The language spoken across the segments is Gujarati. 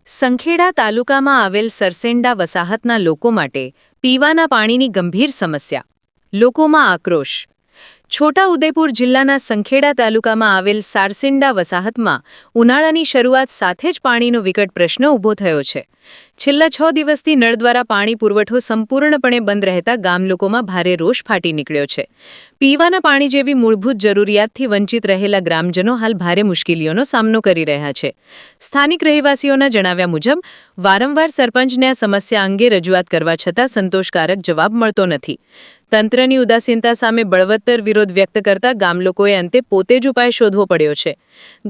સંખેડા તાલુકામાં આવેલ સરસેંડા વસાહતના લોકો માટે પીવાના પાણીની ગંભીર સમસ્યા. લોકોમાં આક્રોશ. છોટા ઉદેપુર જિલ્લાના સંખેડા તાલુકામાં આવેલ સારસેંડા વસાહતમાં ઉનાળાની શરૂઆત સાથે જ પાણીનો વિકટ પ્રશ્ન ઊભો થયો છે. છેલ્લા 6 દિવસથી નળ દ્વારા પાણી પુરવઠો સંપૂર્ણપણે બંધ રહેતા ગામલોકોમાં ભારે રોષ ફાટી નીકળ્યો છે. પીવાના પાણી જેવી મૂળભૂત જરૂરિયાતથી વંચિત રહેલા ગ્રામજનો હાલ ભારે મુશ્કેલીઓનો સામનો કરી રહ્યા છે. સ્થાનિક રહેવાસીઓના જણાવ્યા મુજબ વારંવાર સરપંચને આ સમસ્યા અંગે રજૂઆત કરવા છતાં સંતોષકારક જવાબ મળતો નથી. તંત્રની ઉદાસીનતા સામે બળવત્તર વિરોધ વ્યક્ત કરતા ગામલોકોએ અંતે પોતે જ ઉપાય શોધવો પડ્યો છે.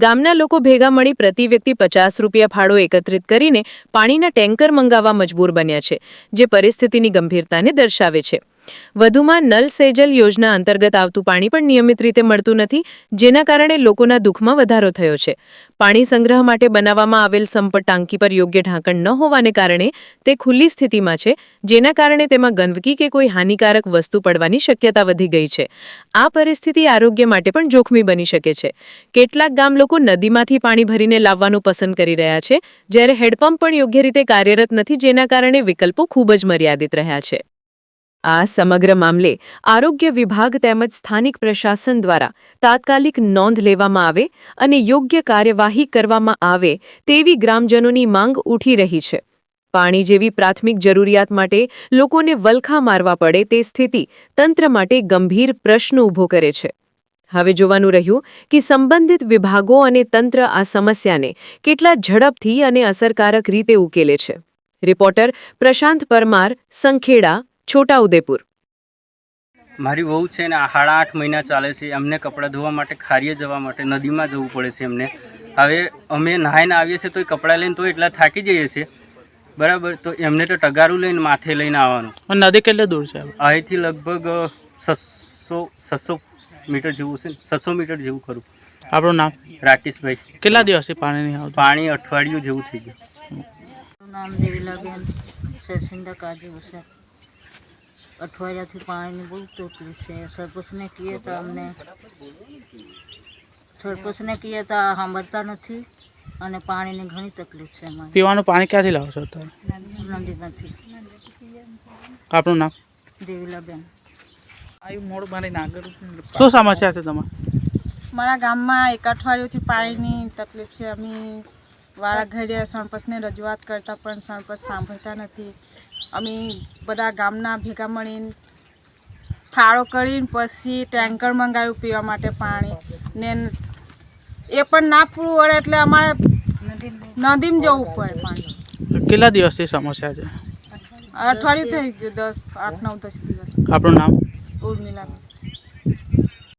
ગામના લોકો ભેગા મળી પ્રતિ વ્યક્તિ 50 રૂપિયા ફાળો એકત્રિત કરીને પાણીના ટેન્કર મંગાવવા મજબૂર બન્યા છે, જે પરિસ્થિતિની ગંભીરતાને દર્શાવે છે. વધુમાં નલ સેજલ યોજના અંતર્ગત આવતું પાણી પણ નિયમિત રીતે મળતું નથી, જેના કારણે લોકોના દુઃખમાં વધારો થયો છે. પાણી સંગ્રહ માટે બનાવવામાં આવેલ સંપ ટાંકી પર યોગ્ય ઢાંકણ ન હોવાને કારણે તે ખુલ્લી સ્થિતિમાં છે, જેના કારણે તેમાં ગંદકી કે કોઈ હાનિકારક વસ્તુ પડવાની શક્યતા વધી ગઈ છે. આ પરિસ્થિતિ આરોગ્ય માટે પણ જોખમી બની શકે છે. કેટલાક ગામ લોકો નદીમાંથી પાણી ભરીને લાવવાનું પસંદ કરી રહ્યા છે, જ્યારે હેડપંપ પણ યોગ્ય રીતે કાર્યરત નથી, જેના કારણે વિકલ્પો ખૂબ જ મર્યાદિત રહ્યા છે. આ સમગ્ર મામલે આરોગ્ય વિભાગ તેમજ સ્થાનિક પ્રશાસન દ્વારા તાત્કાલિક નોંધ લેવામાં આવે અને યોગ્ય કાર્યવાહી કરવામાં આવે તેવી ગ્રામજનોની માંગ ઉઠી રહી છે. પાણી જેવી પ્રાથમિક જરૂરિયાત માટે લોકોને વલખા મારવા પડે તે સ્થિતિ તંત્ર માટે ગંભીર પ્રશ્ન ઊભો કરે છે. હવે જોવાનું રહ્યું કે સંબંધિત વિભાગો અને તંત્ર આ સમસ્યાને કેટલા ઝડપથી અને અસરકારક રીતે ઉકેલે છે. રિપોર્ટર પ્રશાંત પરમાર, સંખેડા, છોટા ઉદેપુર. મારી વહુ છે ને 8.5 મહિના ચાલે છે. અમને કપડાં ધોવા માટે ખારીએ જવા માટે નદીમાં જવું પડે છે એમને. હવે અમે નહાઈને આવીએ છીએ તો એ કપડાં લઈને તો એટલા થાકી જઈએ છીએ, બરાબર. તો એમને તો ટગારું લઈને માથે લઈને આવવાનું. નદી કેટલે દૂર છે? અહીંથી લગભગ 600 મીટર જેવું છે, 600 મીટર જેવું ખરું. આપણું નામ? રાકેશભાઈ. કેટલા દિવસથી પાણી નહીં આવતું? પાણી અઠવાડિયું જેવું થઈ ગયું. નામ દેવીલાબેન, સરસેંડા કાજુ વસાત. અઠવાડિયાથી પાણીની બહુ તકલીફ છે. સરપંચને કહીએ તો સાંભળતા નથી અને પાણીની ઘણી તકલીફ છે. પીવાનું પાણી ક્યાંથી લાવો છો તમે? નદીમાંથી. આપણું નામ? દેવીલાબેન. શું સમસ્યા છે તમારે? મારા ગામમાં 1 અઠવાડિયુંથી પાણીની તકલીફ છે. અમે વારા ઘરે સરપંચને રજૂઆત કરતાં પણ સરપંચ સાંભળતા નથી. અમે બધા ગામના ભેગા મળીને ફાળો કરીને પછી ટેન્કર મંગાવ્યું પીવા માટે પાણી ને એ પણ ના પૂરું વળે એટલે અમારે નદીમાં જવું પડે પાણી. કેટલા દિવસથી સમસ્યા છે? અઠવાડિયું થઈ ગયું, 8-9-10 દિવસ. આપણું નામ? ઉર્મિલા.